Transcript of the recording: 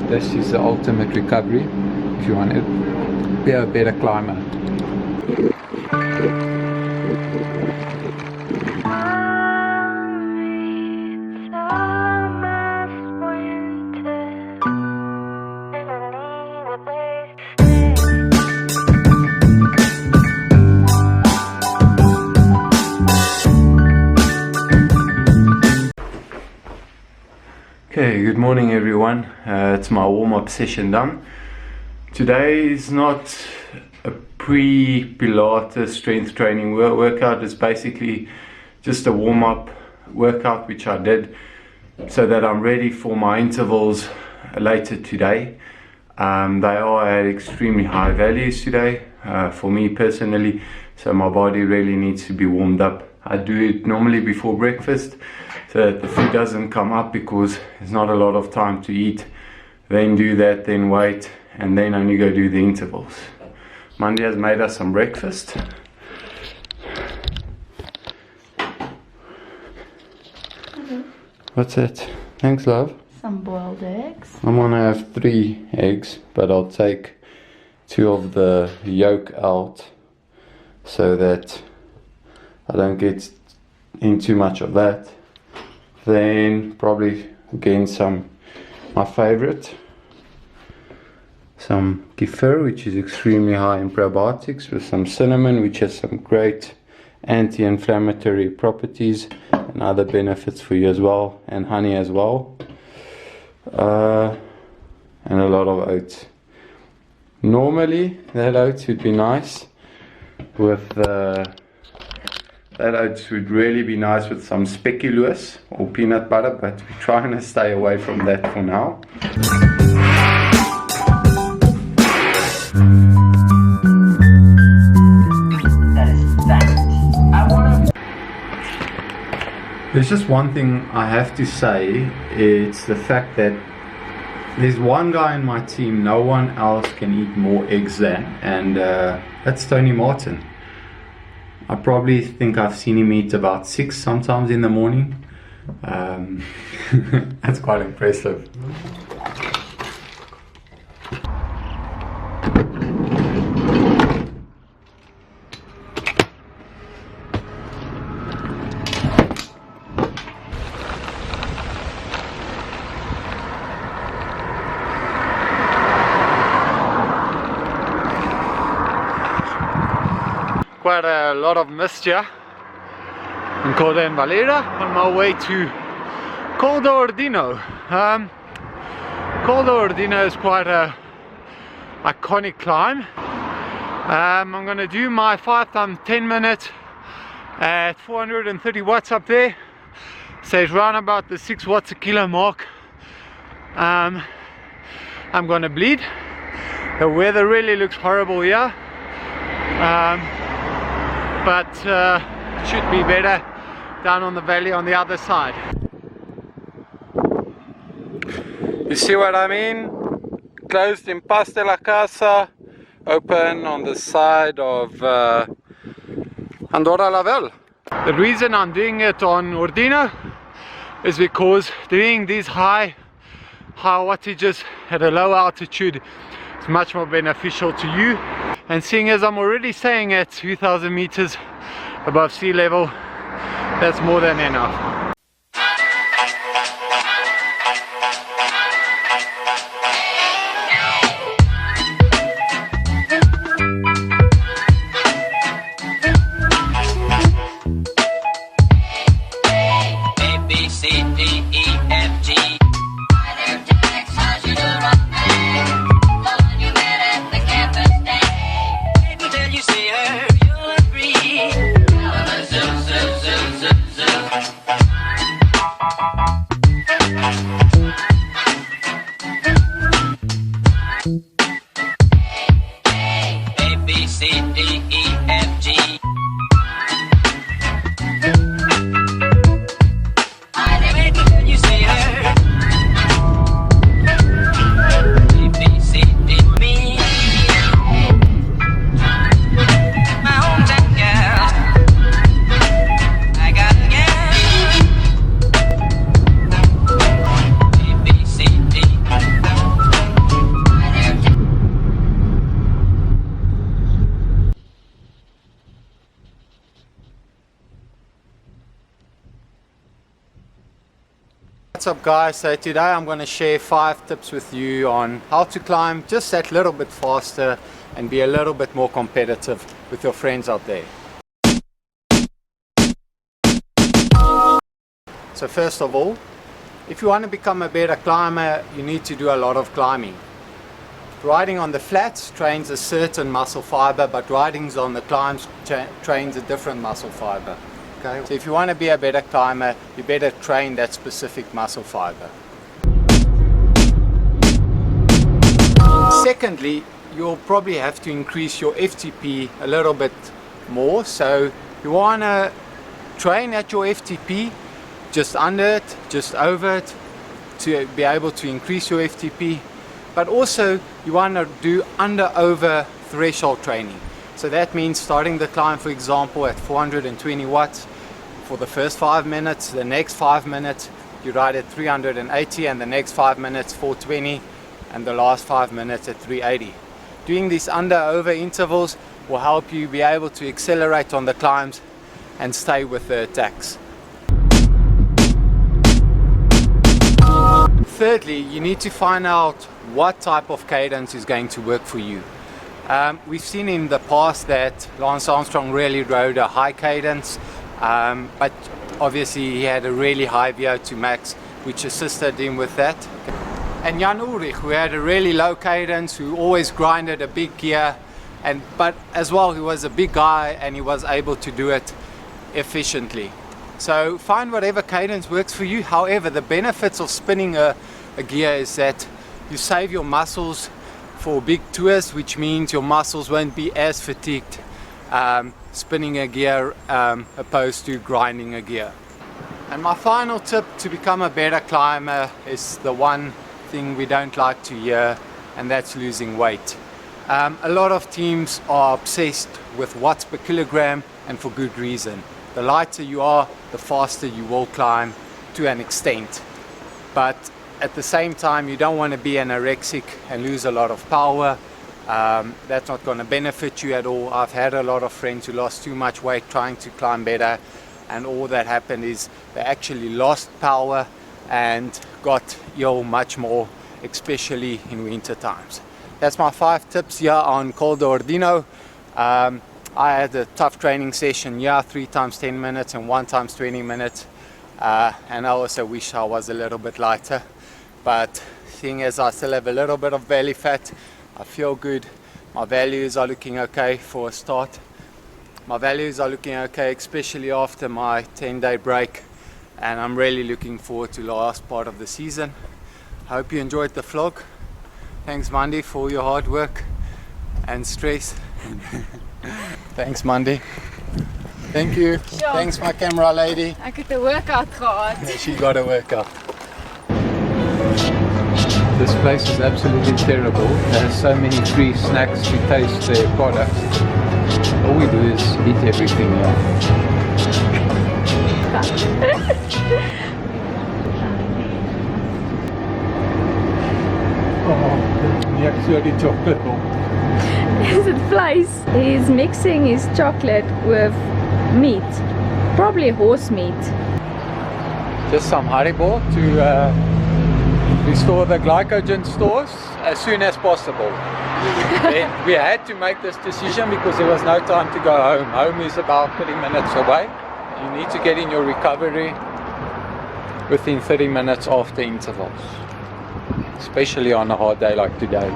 This is the ultimate recovery if you want to be a better climber. Okay, good morning everyone. It's my warm-up session done. Today is not a pre-Pilates strength training workout. It's basically just a warm-up workout which I did so that I'm ready for my intervals later today. They are at extremely high values today for me personally, so my body really needs to be warmed up. I do it normally before breakfast so that the food doesn't come up because there's not a lot of time to eat. Then do that, then wait, and then only go do the intervals. Mandy has made us some breakfast. What's that? Thanks, love. Some boiled eggs. I'm gonna have 3 eggs, but I'll take 2 of the yolk out so that I don't get in too much of that. Then probably again my favorite, some kefir, which is extremely high in probiotics, with some cinnamon, which has some great anti-inflammatory properties and other benefits for you as well, and honey as well, and a lot of oats. Normally that oats would be nice with that oats would really be nice with some speculoos or peanut butter, but we're trying to stay away from that for now. That is fact. There's just one thing I have to say. It's the fact that there's one guy in my team, no one else can eat more eggs than, and that's Tony Martin. I probably think I've seen him eat about 6 sometimes in the morning. That's quite impressive. Quite a lot of mist here in Corda and Valera on my way to Col d'Ordino. Col d'Ordino is quite a iconic climb. I'm going to do my 5 times 10 minutes at 430 watts up there. So it's around about the 6 watts a kilo mark. I'm going to bleed. The weather really looks horrible here. But it should be better down on the valley on the other side. You see what I mean? Closed in Pas de la Casa, open on the side of Andorra la Vella. The reason I'm doing it on Ordino is because doing these high wattages at a low altitude is much more beneficial to you. And seeing as I'm already staying at 2,000 meters above sea level, that's more than enough. What's up guys, so today I'm going to share 5 tips with you on how to climb just that little bit faster and be a little bit more competitive with your friends out there. So first of all, if you want to become a better climber, you need to do a lot of climbing. Riding on the flats trains a certain muscle fiber, but riding on the climbs trains a different muscle fiber. Okay? So if you want to be a better climber, you better train that specific muscle fiber. Secondly, you'll probably have to increase your FTP a little bit more. So you want to train at your FTP, just under it, just over it, to be able to increase your FTP. But also you want to do under-over threshold training. So that means starting the climb, for example, at 420 watts for the first 5 minutes. The next 5 minutes you ride at 380, and the next 5 minutes 420, and the last 5 minutes at 380. Doing these under-over intervals will help you be able to accelerate on the climbs and stay with the attacks. Thirdly, you need to find out what type of cadence is going to work for you. We've seen in the past that Lance Armstrong really rode a high cadence, but obviously he had a really high VO2 max, which assisted him with that. And Jan Ulrich, who had a really low cadence, who always grinded a big gear, but as well he was a big guy and he was able to do it efficiently. So find whatever cadence works for you. However, the benefits of spinning a gear is that you save your muscles for big tours, which means your muscles won't be as fatigued spinning a gear opposed to grinding a gear. And my final tip to become a better climber is the one thing we don't like to hear, and that's losing weight. A lot of teams are obsessed with watts per kilogram, and for good reason. The lighter you are, the faster you will climb to an extent. But at the same time, you don't want to be anorexic and lose a lot of power. That's not going to benefit you at all. I've had a lot of friends who lost too much weight trying to climb better, and all that happened is they actually lost power and got ill much more, especially in winter times. That's my 5 tips here on Col d'Ordino. I had a tough training session, 3 times 10 minutes and 1 times 20 minutes. And I also wish I was a little bit lighter. But seeing as I still have a little bit of belly fat, I feel good. My values are looking okay for a start. My values are looking okay, especially after my 10-day break. And I'm really looking forward to the last part of the season. I hope you enjoyed the vlog. Thanks Mandy for your hard work and stress. Thanks Mandy. Thank you. Sure. Thanks my camera lady. Ek het 'n workout gehad. She got a workout. This place is absolutely terrible. There's so many free snacks to taste their products. All we do is eat everything here. Is it vleis? He's mixing his chocolate with meat, probably horse meat. Just some Haribo to restore the glycogen stores as soon as possible. We had to make this decision because there was no time to go home. Home is about 30 minutes away. You need to get in your recovery within 30 minutes after intervals, especially on a hard day like today.